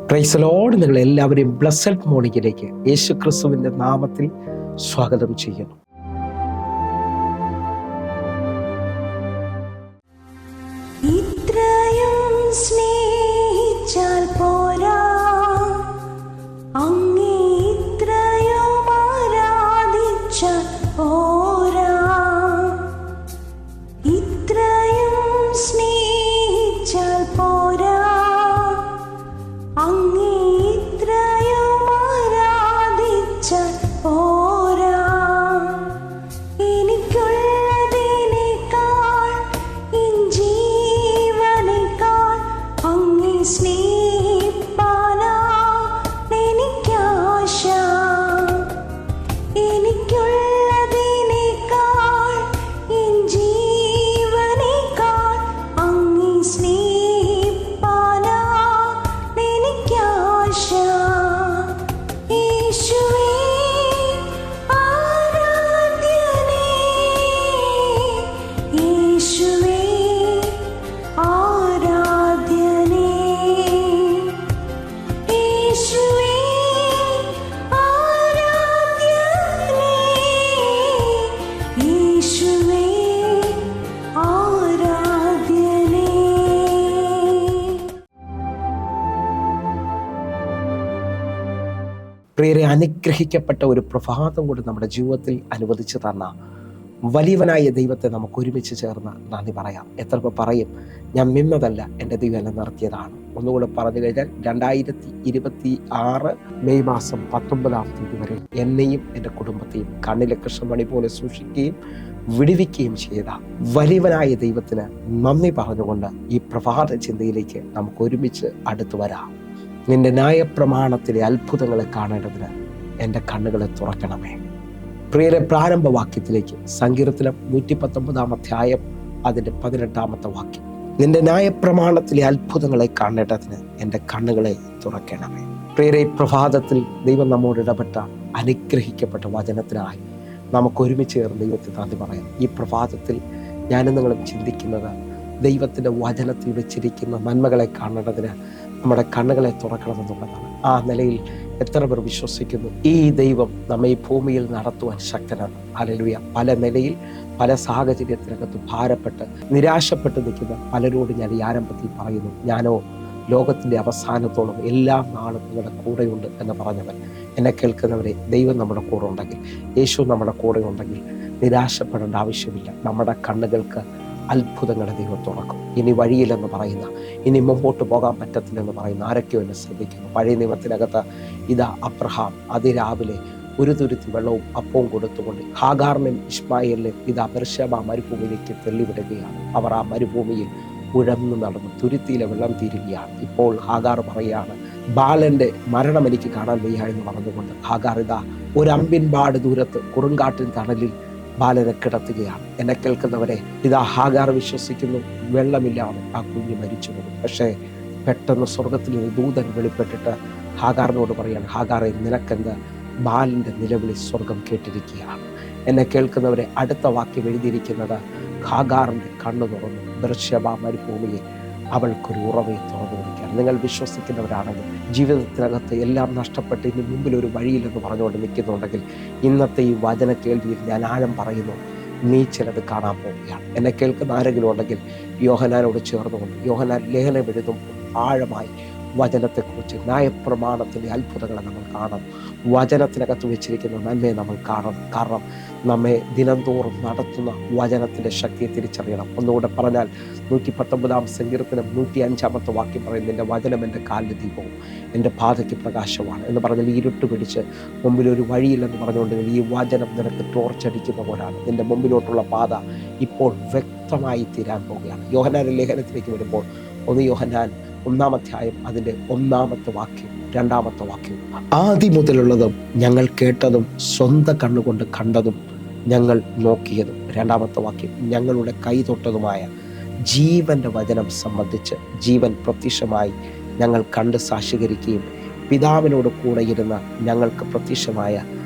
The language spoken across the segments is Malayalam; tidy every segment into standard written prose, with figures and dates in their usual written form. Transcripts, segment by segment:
Praise Lord. നിങ്ങൾ എല്ലാവരെയും ബ്ലെസ്സഡ് മോർണിംഗിലേക്ക് യേശു ക്രിസ്തുവിൻ്റെ നാമത്തിൽ സ്വാഗതം ചെയ്യുന്നു. ഇത്രയും സ്നേഹിച്ചാൽ പോരാ, അങ്ങേ ഇത്രയും ആരാധിച്ചാൽ പോരാ. ഇത്രയും സ്നേഹിച്ചാൽ പോരാ, അങ്ങേ ഇത്രയും ആരാധിച്ചാൽ പോരാ. എനിക്കുള്ളതിനേക്കാൾ എൻ ജീവനേക്കാൾ അങ്ങേ സ്നേഹിപ്പാനാ എനിക്കാശ. എനിക്കുള്ളതിനേക്കാൾ എൻ ജീവനേക്കാൾ അങ്ങേ സ്നേഹിപ്പാനാ എനിക്കാശ. യേശുവേ ആരാധ്യനേ, യേശുവേ ആരാധ്യനേ, യേശുവേ ആരാധ്യനേ, യേശുവേ ആരാധ്യനേ. പ്രിയരെ, അനുഗ്രഹിക്കപ്പെട്ട ഒരു പ്രഭാതം കൂടി നമ്മുടെ ജീവിതത്തിൽ അനുവദിച്ചു തന്ന വലിയവനായ ദൈവത്തെ നമുക്ക് ഒരുമിച്ച് ചേർന്ന് നന്ദി പറയാം. എത്ര പേർ പറയും, ഞാൻ നിന്നതല്ല, എൻ്റെ ദൈവം എന്നെ നിർത്തിയതാണ്? ഒന്നുകൂടെ പറഞ്ഞു കഴിഞ്ഞാൽ 2026 മെയ് മാസം 19 തീയതി വരെ എന്നെയും എൻ്റെ കുടുംബത്തെയും കണ്ണിലെ കൃഷ്ണമണി പോലെ സൂക്ഷിക്കുകയും വിടുവിക്കുകയും ചെയ്ത വലിയവനായ ദൈവത്തിന് നന്ദി പറഞ്ഞുകൊണ്ട് ഈ പ്രഭാത ചിന്തയിലേക്ക് നമുക്ക് ഒരുമിച്ച് അടുത്തു വരാം. നിന്റെ ന്യായപ്രമാണത്തിലെ അത്ഭുതങ്ങളെ കാണേണ്ടതിന് എൻ്റെ കണ്ണുകളെ തുറക്കണമേ. പ്രിയരെ, പ്രാരംഭവാക്യത്തിലേക്ക് സങ്കീർത്തനം 119 അധ്യായം അതിൻ്റെ 18 വാക്യം. നിന്റെ ന്യായപ്രമാണത്തിലെ അത്ഭുതങ്ങളെ കാണേണ്ടതിന് എൻ്റെ കണ്ണുകളെ തുറക്കണമേ. പ്രിയരെ, പ്രഭാതത്തിൽ ദൈവം നമ്മോട് ഇടപെട്ട അനുഗ്രഹിക്കപ്പെട്ട വചനത്തിനായി നമുക്ക് ഒരുമിച്ച് ചേർന്ന് ദൈവത്തെ നന്ദി പറയാം. ഈ പ്രഭാതത്തിൽ ഞാനും നിങ്ങളും ചിന്തിക്കുന്നത് ദൈവത്തിൻ്റെ വചനത്തിൽ വെച്ചിരിക്കുന്ന നന്മകളെ കാണേണ്ടതിന് നമ്മുടെ കണ്ണുകളെ തുറക്കണമെന്നുള്ളതാണ്. ആ നിലയിൽ എത്ര പേർ വിശ്വസിക്കുന്നു ഈ ദൈവം നമ്മെ ഈ ഭൂമിയിൽ നടത്തുവാൻ ശക്തനാണ്? ഹല്ലേലൂയ. പല നിലയിൽ പല സാഹചര്യത്തിനകത്ത് ഭാരപ്പെട്ട് നിരാശപ്പെട്ട് നിൽക്കുന്ന പലരോട് ഞാൻ ഈ ആരംഭത്തിൽ പറയുന്നു, ഞാനോ ലോകത്തിൻ്റെ അവസാനത്തോളം എല്ലാ നാളും നിങ്ങളുടെ കൂടെയുണ്ട് എന്ന് പറഞ്ഞവൻ. എന്നെ കേൾക്കുന്നവരെ, ദൈവം നമ്മുടെ കൂടെ ഉണ്ടെങ്കിൽ, യേശു നമ്മുടെ കൂടെ ഉണ്ടെങ്കിൽ നിരാശപ്പെടേണ്ട ആവശ്യമില്ല. നമ്മുടെ കണ്ണുകൾക്ക് അത്ഭുതങ്ങളെ ദൈവം തുറക്കും. ഇനി വഴിയില്ലെന്ന് പറയുന്ന, ഇനി മുമ്പോട്ട് പോകാൻ പറ്റത്തില്ലെന്ന് പറയുന്ന ആരൊക്കെയോ എന്നെ ശ്രദ്ധിക്കുന്നു. പഴയ നിയമത്തിനകത്ത് ഇതാ അബ്രഹാം അതിരാവിലെ ഒരു തുരുത്തി വെള്ളവും അപ്പവും കൊടുത്തുകൊണ്ട് ഹാഗാറിനും ഇശ്മായേലിനും ഇതാ ബേർശേബ മരുഭൂമിയിലേക്ക് തള്ളിവിടുകയാണ്. അവർ ആ മരുഭൂമിയിൽ ഉഴന്നു നടന്നു തുരുത്തിയിലെ വെള്ളം തീരുകയാണ്. ഇപ്പോൾ ഹാഗാർ പറയുകയാണ്, ബാലന്റെ മരണം എനിക്ക് കാണാൻ വയ്യ എന്ന് പറഞ്ഞുകൊണ്ട് ഹാഗാർ ഇതാ ഒരു അമ്പിൻപാട് ദൂരത്ത് കുറുങ്കാട്ടിൻ തണലിൽ ബാലനെ കിടത്തുകയാണ്. എന്നെ കേൾക്കുന്നവരെ, ഇതാ ഹാഗാർ വിശ്വസിക്കുന്നു വെള്ളമില്ലാതെ ആ കുഞ്ഞ് മരിച്ചു പോകും. പക്ഷേ പെട്ടെന്ന് സ്വർഗത്തിൽ ഒരു ദൂതൻ വെളിപ്പെട്ടിട്ട് ഹാഗാറിനോട് പറയാണ്, ഹാഗാറെ നിനക്കെന്ത്? ബാലന്റെ നിലവിളി സ്വർഗം കേട്ടിരിക്കുകയാണ്. എന്നെ കേൾക്കുന്നവരെ, അടുത്ത വാക്യം എഴുതിയിരിക്കുന്നത് ഹാഗാറിന്റെ കണ്ണു തുറന്നു ബേർശേബ മരുഭൂമിയിൽ അവൾക്കൊരു ഉറവയെ തുറന്നു കൊടുക്കുകയാണ്. നിങ്ങൾ വിശ്വസിക്കുന്നവരാണെങ്കിൽ, ജീവിതത്തിനകത്ത് എല്ലാം നഷ്ടപ്പെട്ട് ഇനി മുമ്പിൽ ഒരു വഴിയില്ലെന്ന് പറഞ്ഞുകൊണ്ട് നിൽക്കുന്നുണ്ടെങ്കിൽ, ഇന്നത്തെ ഈ വചന കേൾവിയിൽ ഞാൻ ആഴം പറയുന്നു, നീ ചിലത് കാണാൻ പോവുകയാണ്. എന്നെ കേൾക്കുന്ന ആരെങ്കിലും ഉണ്ടെങ്കിൽ യോഹന്നാനോട് ചേർന്നുകൊണ്ട് യോഹന്നാൻ ലേഖനം എഴുതുമ്പോൾ ആഴമായി വചനത്തെക്കുറിച്ച് ന്യായപ്രമാണത്തിൻ്റെ അത്ഭുതങ്ങളെ നമ്മൾ കാണണം. വചനത്തിനകത്ത് വെച്ചിരിക്കുന്ന നന്മയെ നമ്മൾ കാണണം. കാരണം നമ്മെ ദിനംതോറും നടത്തുന്ന വചനത്തിൻ്റെ ശക്തിയെ തിരിച്ചറിയണം. ഒന്നുകൂടെ പറഞ്ഞാൽ 119 സങ്കീർത്തനം 105 വാക്യം പറയുന്നത്, എൻ്റെ വചനം എൻ്റെ കാലിന് ദീപവും എൻ്റെ പാതയ്ക്ക് പ്രകാശമാണ് എന്ന് പറഞ്ഞാൽ ഇരുട്ട് പിടിച്ച് മുമ്പിലൊരു വഴിയില്ലെന്ന് പറഞ്ഞുകൊണ്ടെങ്കിൽ ഈ വചനം നിനക്ക് ടോർച്ചടിക്കുന്ന പോലാണ്. നിൻ്റെ മുമ്പിലോട്ടുള്ള പാത ഇപ്പോൾ വ്യക്തമായി തീരാൻ പോവുകയാണ്. യോഹന്നാൻ ലേഖനത്തിലേക്ക് വരുമ്പോൾ 1 യോഹന്നാൻ 1 അധ്യായം അതിൻ്റെ 1 വാക്യം 2 വാക്യം, ആദി മുതലുള്ളതും ഞങ്ങൾ കേട്ടതും സ്വന്തം കണ്ണുകൊണ്ട് കണ്ടതും ഞങ്ങൾ നോക്കിയതും 2 വാക്യം, ഞങ്ങളുടെ കൈ തൊട്ടതുമായ ജീവന്റെ വചനം സംബന്ധിച്ച് ജീവൻ പ്രത്യക്ഷമായി ഞങ്ങൾ കണ്ട് സാക്ഷീകരിക്കുകയും പിതാവിനോട് കൂടെ ഇരുന്ന ഞങ്ങൾക്ക് പ്രത്യക്ഷമായ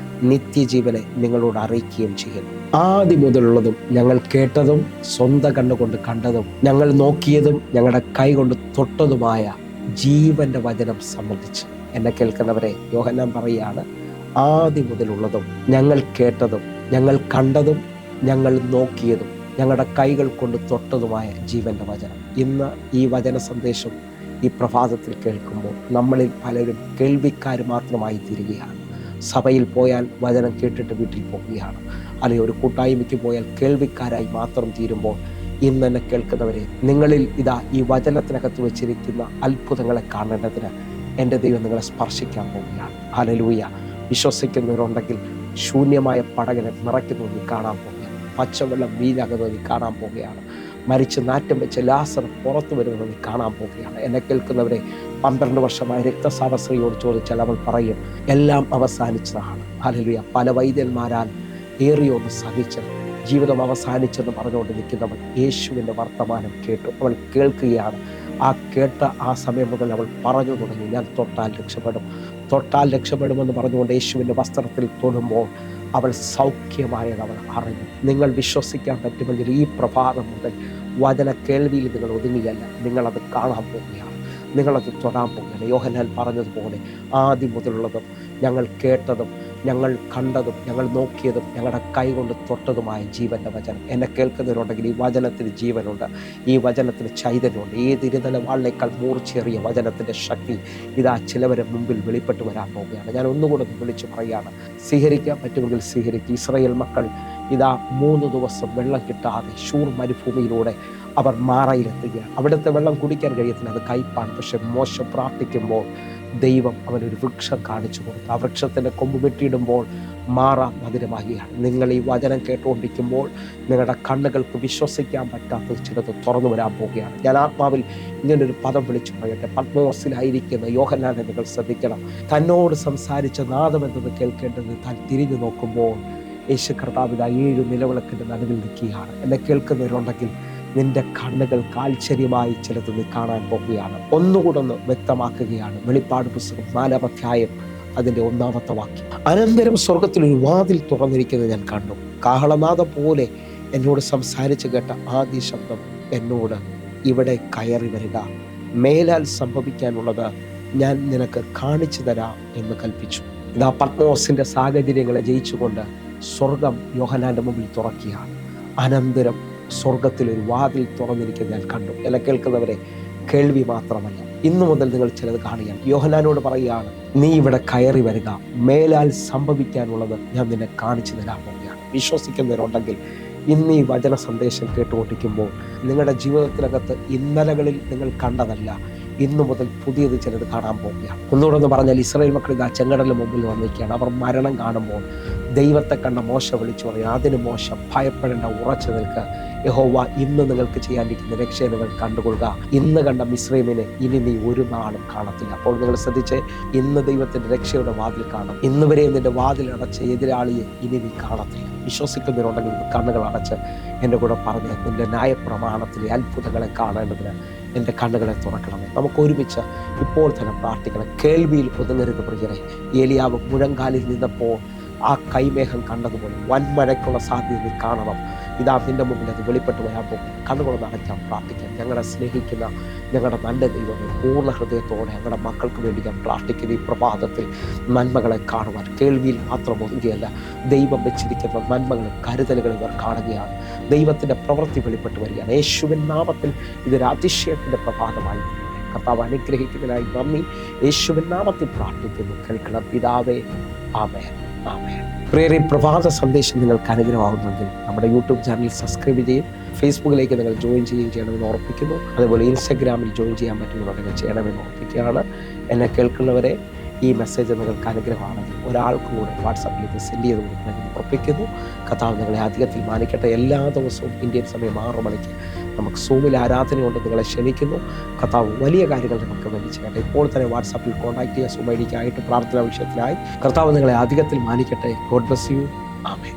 നിത്യജീവനെ നിങ്ങളോട് അറിയിക്കുകയും ചെയ്യുന്നു. ആദ്യം മുതലുള്ളതും ഞങ്ങൾ കേട്ടതും സ്വന്തം കണ്ണുകൊണ്ട് കണ്ടതും ഞങ്ങൾ നോക്കിയതും ഞങ്ങളുടെ കൈ കൊണ്ട് തൊട്ടതുമായ ജീവൻ്റെ വചനം സംബന്ധിച്ച്. എന്നെ കേൾക്കുന്നവരെ, യോഹന്നാൻ പറയുകയാണ്, ആദ്യം മുതലുള്ളതും ഞങ്ങൾ കേട്ടതും ഞങ്ങൾ കണ്ടതും ഞങ്ങൾ നോക്കിയതും ഞങ്ങളുടെ കൈകൾ കൊണ്ട് തൊട്ടതുമായ ജീവൻ്റെ വചനം. ഇന്ന് ഈ വചന സന്ദേശം ഈ പ്രഭാതത്തിൽ കേൾക്കുമ്പോൾ നമ്മളിൽ പലരും കേൾവിക്കാർ മാത്രമായി തീരുകയാണ്. സഭയിൽ പോയാൽ വചനം കേട്ടിട്ട് വീട്ടിൽ പോവുകയാണ്, അല്ലെങ്കിൽ ഒരു കൂട്ടായ്മയ്ക്ക് പോയാൽ കേൾവിക്കാരായി മാത്രം തീരുമ്പോൾ, ഇന്ന് എന്നെ കേൾക്കുന്നവരെ, നിങ്ങളിൽ ഇതാ ഈ വചനത്തിനകത്ത് വെച്ചിരിക്കുന്ന അത്ഭുതങ്ങളെ കാണേണ്ടതിന് എൻ്റെ ദൈവം നിങ്ങളെ സ്പർശിക്കാൻ പോവുകയാണ്. ഹല്ലേലൂയ. വിശ്വസിക്കുന്നവരുണ്ടെങ്കിൽ ശൂന്യമായ പടകിനെ നിറയ്ക്കുന്നത് നീ കാണാൻ പോവുകയാണ്. പച്ചവെള്ളം വീഞ്ഞാകുന്നത് നീ കാണാൻ പോവുകയാണ്. മരിച്ച് നാറ്റം വെച്ച് ലാസർ പുറത്തു വരുന്നത് നീ കാണാൻ പോവുകയാണ്. എന്നെ കേൾക്കുന്നവരെ, 12 വർഷമായ രക്തസ്രാവസ്ത്രീയോട് ചോദിച്ചാൽ അവൾ പറയും, എല്ലാം അവസാനിച്ചതാണ്. ഹല്ലേലൂയ. പല വൈദ്യന്മാരാൽ ഏറിയൊന്ന് സഹിച്ച് ജീവിതം അവസാനിച്ചെന്ന് പറഞ്ഞുകൊണ്ട് നിൽക്കുന്നവൾ യേശുവിൻ്റെ വർത്തമാനം കേട്ടു. അവൾ കേൾക്കുകയാണ്. ആ കേട്ട ആ സമയം മുതൽ അവൾ പറഞ്ഞു തുടങ്ങി, ഞാൻ തൊട്ടാൽ രക്ഷപ്പെടും, തൊട്ടാൽ രക്ഷപ്പെടുമെന്ന് പറഞ്ഞുകൊണ്ട് യേശുവിൻ്റെ വസ്ത്രത്തിൽ തൊടുമ്പോൾ അവൾ സൗഖ്യമായത് അവൾ അറിഞ്ഞു. നിങ്ങൾ വിശ്വസിക്കാൻ പറ്റുമെങ്കിൽ ഈ പ്രഭാതം മുതൽ വചന കേൾവിയിൽ നിങ്ങൾ ഒതുങ്ങിയല്ല, നിങ്ങളത് കാണാൻ പോവുകയാണ്, നിങ്ങളത് തൊടാൻ പോവുകയാണ്. യോഹന്നാൻ പറഞ്ഞതുപോലെ ആദ്യം മുതലുള്ളതും ഞങ്ങൾ കേട്ടതും ഞങ്ങൾ കണ്ടതും ഞങ്ങൾ നോക്കിയതും ഞങ്ങളുടെ കൈ കൊണ്ട് തൊട്ടതുമായ ജീവൻ്റെ വചനം. എന്നെ കേൾക്കുന്നവരുണ്ടെങ്കിൽ ഈ വചനത്തിന് ജീവനുണ്ട്, ഈ വചനത്തിന് ചൈതന്യമുണ്ട്. ഏത് ഇരുതല വാളിനേക്കാൾ മൂർച്ചയേറിയ വചനത്തിൻ്റെ ശക്തി ഇതാ ചിലവരെ മുമ്പിൽ വെളിപ്പെട്ട് വരാൻ പോവുകയാണ്. ഞാൻ ഒന്നുകൂടെ വിളിച്ചു പറയുകയാണ്, സ്വീകരിക്കാൻ പറ്റുമെങ്കിൽ സ്വീകരിക്കുക. ഇസ്രായേൽ മക്കൾ ഇതാ 3 ദിവസം വെള്ളം കിട്ടാതെ ശൂർ മരുഭൂമിയിലൂടെ അവർ മാറയിലെത്തുകയാണ്. അവിടുത്തെ വെള്ളം കുടിക്കാൻ കഴിയത്തില്ല, അത് കയ്പാണ്. പക്ഷെ മോശ പ്രാർത്ഥിക്കുമ്പോൾ ദൈവം അവനൊരു വൃക്ഷം കാണിച്ചു കൊടുത്തു. ആ വൃക്ഷത്തിൻ്റെ കൊമ്പ് വെട്ടിയിടുമ്പോൾ മാറ മധുരമാകുകയാണ്. നിങ്ങൾ ഈ വചനം കേട്ടുകൊണ്ടിരിക്കുമ്പോൾ നിങ്ങളുടെ കണ്ണുകൾക്ക് വിശ്വസിക്കാൻ പറ്റാത്ത ചിലത് തുറന്നു വരാൻ പോവുകയാണ്. ഞാൻ ആത്മാവിൽ ഇങ്ങനൊരു പദം വിളിച്ചു പറയട്ടെ. പത്മോസിലായിരിക്കുന്ന യോഹന്നാനെ നിങ്ങൾ ശ്രദ്ധിക്കണം. തന്നോട് സംസാരിച്ച നാദമെന്നത് കേൾക്കേണ്ടത് താൻ തിരിഞ്ഞു നോക്കുമ്പോൾ യേശു കർത്താവിത 7 നിലവിളക്കിൻ്റെ നടുവിൽ നിൽക്കുകയാണ്. എന്നെ കേൾക്കുന്നവരുണ്ടെങ്കിൽ നിന്റെ കണ്ണുകൾ കാൽച്ചര്യമായി ചിലത് നീ കാണാൻ പോവുകയാണ്. ഒന്നുകൂടെ വ്യക്തമാക്കുകയാണ്. വെളിപ്പാട് പുസ്തകം 4-ാം അധ്യായം അതിൻ്റെ 1-ാമത്തെ വാക്യം. അനന്തരം സ്വർഗത്തിലൊരു വാതിൽ തുറന്നിരിക്കുന്നത് ഞാൻ കണ്ടു. കാഹളനാദം പോലെ എന്നോട് സംസാരിച്ച് കേട്ട ആദ്യ ശബ്ദം എന്നോട്, ഇവിടെ കയറി വരിക, മേലാൽ സംഭവിക്കാനുള്ളത് ഞാൻ നിനക്ക് കാണിച്ചു തരാം എന്ന് കൽപ്പിച്ചു. ഇതാ പത്മോസിന്റെ സാഹചര്യങ്ങളെ ജയിച്ചുകൊണ്ട് സ്വർഗം യോഹന്നാന്റെ മുമ്പിൽ തുറക്കുകയാണ്. അനന്തരം സ്വർഗത്തിലൊരു വാതിൽ തുറന്നിരിക്കുന്നത് ഞാൻ കണ്ടു. എന്നെ കേൾക്കുന്നവരെ, കേൾവി മാത്രമല്ല, ഇന്നു മുതൽ നിങ്ങൾ ചിലത് കാണുകയാണ്. യോഹന്നാനോട് പറയുകയാണ്, നീ ഇവിടെ കയറി വരിക, മേലാൽ സംഭവിക്കാനുള്ളത് ഞാൻ നിന്നെ കാണിച്ചു തരാൻ പോവുകയാണ്. വിശ്വസിക്കുന്നവരുണ്ടെങ്കിൽ ഇന്ന് ഈ വചന സന്ദേശം കേട്ടുകൊണ്ടിരിക്കുമ്പോൾ നിങ്ങളുടെ ജീവിതത്തിനകത്ത് ഇന്നലകളിൽ നിങ്ങൾ കണ്ടതല്ല, ഇന്നു മുതൽ പുതിയത് ചിലത് കാണാൻ പോവുകയാണ്. ഒന്നുകൂടെ പറഞ്ഞാൽ, ഇസ്രായേൽ മക്കൾ ഇതാ ചെങ്കടലിന് മുമ്പിൽ വന്നിരിക്കുകയാണ്. അവർ മരണം കാണുമ്പോൾ ദൈവത്തെ കണ്ട മോശ വിളിച്ചു പറയും, അതിന് മോശ ഭയപ്പെടേണ്ട, ഉറച്ചു നിൽക്കുക, യഹോവ ഇന്ന് നിങ്ങൾക്ക് ചെയ്യാനിരിക്കുന്ന രക്ഷയെ നിങ്ങൾ കണ്ടുകൊള്ളുക. ഇന്ന് കണ്ട മിസ്രൈമിനെ ഇനി നീ ഒരു നാളും കാണത്തില്ല. അപ്പോൾ നിങ്ങൾ ശ്രദ്ധിച്ച്, ഇന്ന് ദൈവത്തിന്റെ രക്ഷയുടെ വാതിൽ കാണും. ഇന്ന് വരെ നിന്റെ വാതിൽ അടച്ച എതിരാളിയെ ഇനി നീ കാണത്തില്ല. വിശ്വസിക്കുന്നവരുണ്ടെങ്കിൽ കണ്ണുകൾ അടച്ച് എൻ്റെ കൂടെ പറഞ്ഞ്, നിന്റെ ന്യായപ്രമാണത്തിലെ അത്ഭുതങ്ങളെ കാണേണ്ടതിന് എൻ്റെ കണ്ണുകളെ തുറക്കണമേ. നമുക്ക് ഒരുമിച്ച് ഇപ്പോൾ തന്നെ പ്രാർത്ഥിക്കണം. കേൾവിയിൽ ഒതുങ്ങരുത് പ്രിയരെ. ഏലിയാവ് മുഴങ്കാലിൽ നിന്നപ്പോൾ ആ കൈമേഘം കണ്ടതുപോലെ വൻമഴയ്ക്കുള്ള സാധ്യത നീ കാണണം. ഇതാ നിന്റെ മുമ്പിൽ അത് വെളിപ്പെട്ട് വരാൻ പോകും. കണ്ണുകളൊന്ന് അടയ്ക്കാൻ പ്രാർത്ഥിക്കാം. ഞങ്ങളെ സ്നേഹിക്കുന്ന ഞങ്ങളുടെ നല്ല ദൈവമേ, പൂർണ്ണ ഹൃദയത്തോടെ ഞങ്ങളുടെ മക്കൾക്ക് വേണ്ടി ഞാൻ പ്രാർത്ഥിക്കുന്ന ഈ പ്രഭാതത്തിൽ നന്മകളെ കാണുവാൻ, കേൾവിയിൽ മാത്രം ഒതുങ്ങിയല്ല, ദൈവം വെച്ചിരിക്കുന്ന നന്മകളും കരുതലുകളും ഇവർ കാണുകയാണ്. ദൈവത്തിൻ്റെ പ്രവൃത്തി വെളിപ്പെട്ട് വരികയാണ്. യേശുവിൻ നാമത്തിൽ ഇതൊരു അതിശയത്തിൻ്റെ പ്രഭാതമായി കർത്താവ് അനുഗ്രഹിക്കുന്നതിനായി നന്ദി. യേശുവിൻ നാമത്തിൽ പ്രാർത്ഥിക്കുന്നു, കേൾക്കണം പിതാവേ. ആമേൻ, ആമേൻ. പ്രിയരെ, പ്രഭാത സന്ദേശം നിങ്ങൾക്ക് അനുഗ്രഹമാകുന്നെങ്കിൽ നമ്മുടെ യൂട്യൂബ് ചാനൽ സബ്സ്ക്രൈബ് ചെയ്യും. ഫേസ്ബുക്കിലേക്ക് നിങ്ങൾ ജോയിൻ ചെയ്യണമെന്ന് ഓർപ്പിക്കുന്നു. അതുപോലെ ഇൻസ്റ്റഗ്രാമിൽ ജോയിൻ ചെയ്യാൻ പറ്റുന്നുണ്ടെങ്കിൽ ചെയ്യണമെന്ന് ഓർപ്പിക്കുകയാണ്. എന്നെ കേൾക്കുന്നവരെ, ഈ മെസ്സേജ് നിങ്ങൾക്ക് അനുഗ്രഹമാണെങ്കിൽ ഒരാൾക്ക് കൂടെ വാട്സാപ്പിലേക്ക് സെൻഡ് ചെയ്ത് കൊടുക്കണമെന്ന് ഉറപ്പിക്കുന്നു. കർത്താവ് നിങ്ങളെ അധികത്തിൽ മാനിക്കട്ടെ. എല്ലാ ദിവസവും ഇന്ത്യൻ സമയം 6 മണിക്ക് നമുക്ക് സൂമിൽ ആരാധനയുണ്ട്. നിങ്ങളെ ക്ഷണിക്കുന്നു. കർത്താവ് വലിയ കാര്യങ്ങൾ നമുക്ക് വേണ്ടി ചെയ്യട്ടെ. ഇപ്പോൾ തന്നെ വാട്സാപ്പിൽ കോൺടാക്ട് ചെയ്യുക. സുമൈനിക്കായിട്ട് പ്രാർത്ഥനാ വിഷയത്തിനായി. കർത്താവ് നിങ്ങളെ അധികത്തിൽ മാനിക്കട്ടെ. God bless you. ആമേൻ.